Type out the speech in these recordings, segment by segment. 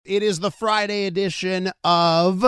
It is the Friday edition of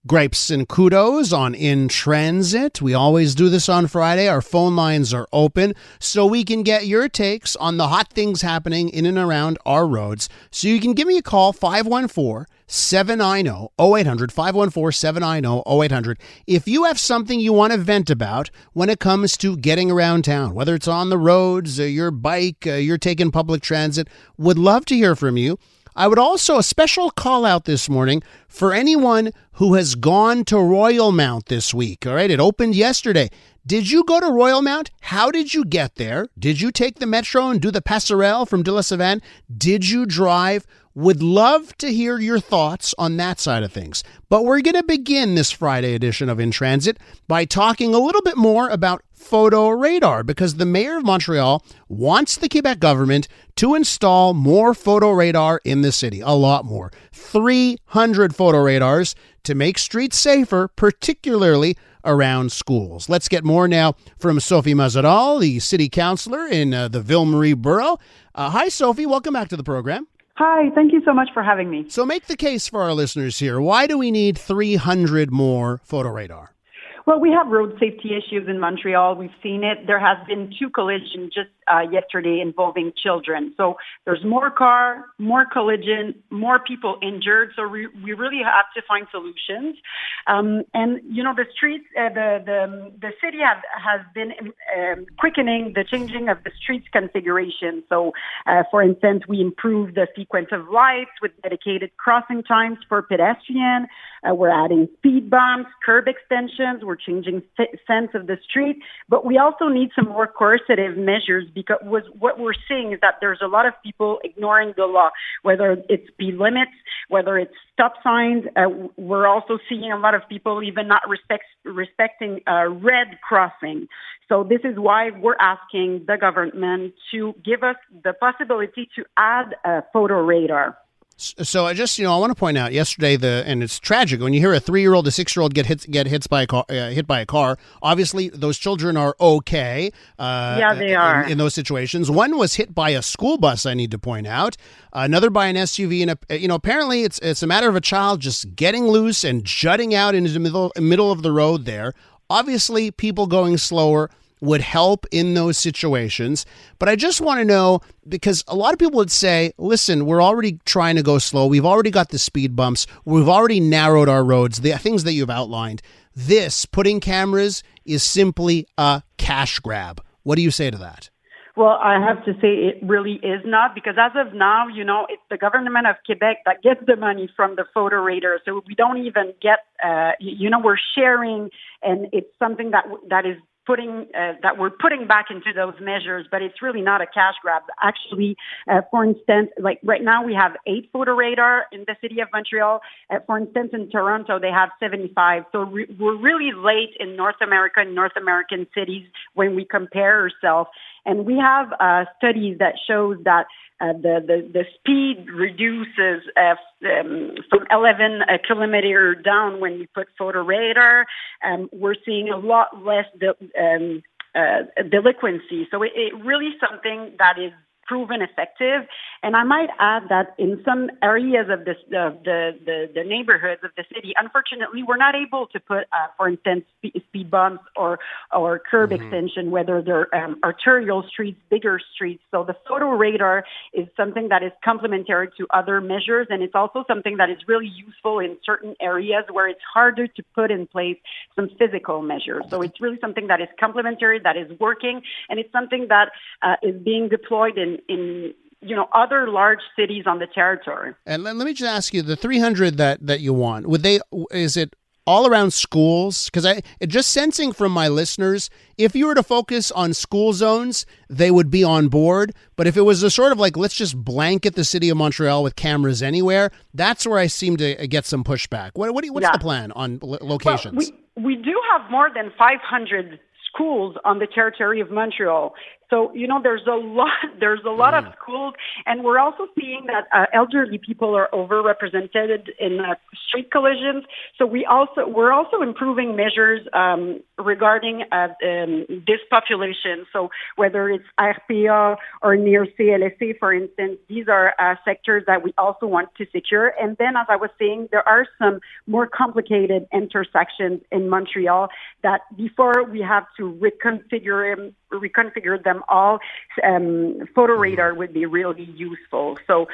Gripes and Kudos on In Transit. We always do this on Friday. Our phone lines are open so we can get your takes on the hot things happening in and around our roads. So you can give me a call, 514-790-0800, 514-790-0800. If you have something you want to vent about when it comes to getting around town, whether it's on the roads, your bike, you're taking public transit, would love to hear from you. I would also, a special call out this morning for anyone who has gone to Royalmount this week. All right, it opened yesterday. Did you go to Royalmount? How did you get there? Did you take the metro and do the passerelle from de la Savane? Did you drive? Would love to hear your thoughts on that side of things. But we're going to begin this Friday edition of In Transit by talking a little bit more about photo radar, because the mayor of Montreal wants the Quebec government to install more photo radar in the city, a lot more. 300 photo radars to make streets safer, particularly around schools. Let's get more now from Sophie Mauzerolle, the city councillor in the Ville-Marie borough. Hi, Sophie. Welcome back to the program. Hi, thank you so much for having me. So make the case for our listeners here. Why do we need 300 more photo radar? Well, we have road safety issues in Montreal. We've seen it. There has been 2 collisions just yesterday involving children. So there's more car, more collision, more people injured. So we really have to find solutions. And you know, the streets, the city has been quickening the changing of the streets configuration. So, for instance, we improved the sequence of lights with dedicated crossing times for pedestrians. We're adding speed bumps, curb extensions. We're changing sense of the street, but we also need some more coercive measures, because what we're seeing is that there's a lot of people ignoring the law, whether it's speed limits, whether it's stop signs. We're also seeing a lot of people even not respecting red crossing. So this is why we're asking the government to give us the possibility to add a photo radar. So I just, I want to point out yesterday, and it's tragic when you hear a 3-year-old, a 6-year-old get hit by a car. Obviously, those children are okay. Yeah, they are in those situations. One was hit by a school bus, I need to point out. Another by an SUV, and apparently it's a matter of a child just getting loose and jutting out into the middle of the road there. Obviously, people going slower would help in those situations. But I just want to know, because a lot of people would say, listen, we're already trying to go slow. We've already got the speed bumps. We've already narrowed our roads, the things that you've outlined. Putting cameras is simply a cash grab. What do you say to that? Well, I have to say it really is not, because as of now, it's the government of Quebec that gets the money from the photo radar. So we don't even get, we're sharing, and it's something that is that we're putting back into those measures, but it's really not a cash grab. Actually, for instance, like right now we have 8 photo radar in the city of Montreal. For instance, in Toronto, they have 75. So we're really late in North America and North American cities when we compare ourselves. And we have studies that shows that the speed reduces from 11 kilometer down when we put photo radar. We're seeing a lot less delinquency. So it really something that is proven effective. And I might add that in some areas of the neighborhoods of the city, unfortunately, we're not able to put, for instance, speed bumps or curb extension, whether they're arterial streets, bigger streets. So the photo radar is something that is complementary to other measures, and it's also something that is really useful in certain areas where it's harder to put in place some physical measures. So it's really something that is complementary, that is working, and it's something that is being deployed in other large cities on the territory. And let me just ask you, the 300 that you want, is it all around schools? Because just sensing from my listeners, if you were to focus on school zones, they would be on board. But if it was a sort of like, let's just blanket the city of Montreal with cameras anywhere, that's where I seem to get some pushback. What's the plan on locations? Well, we do have more than 500 schools on the territory of Montreal. So, there's a lot of schools, and we're also seeing that elderly people are overrepresented in street collisions. So we're also improving measures regarding this population. So whether it's RPA or near CLSA, for instance, these are sectors that we also want to secure. And then, as I was saying, there are some more complicated intersections in Montreal that before we have to reconfigure them all, photo radar would be really useful. So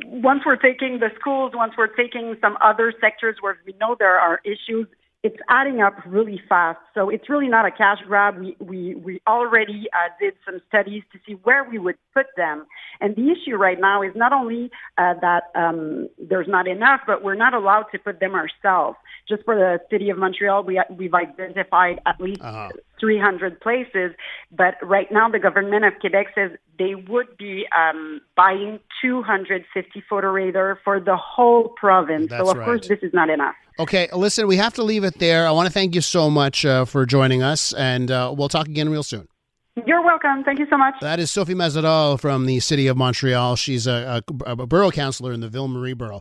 once we're taking the schools, once we're taking some other sectors where we know there are issues, it's adding up really fast. So it's really not a cash grab. We already did some studies to see where we would put them. And the issue right now is not only that there's not enough, but we're not allowed to put them ourselves. Just for the city of Montreal, we've identified at least 300 places. But right now, the government of Quebec says they would be buying 250 photo radar for the whole province. That's so, of right. course, this is not enough. Okay, listen, we have to leave it there. I want to thank you so much for joining us, and we'll talk again real soon. You're welcome. Thank you so much. That is Sophie Mauzerolle from the city of Montreal. She's a borough councillor in the Ville-Marie borough.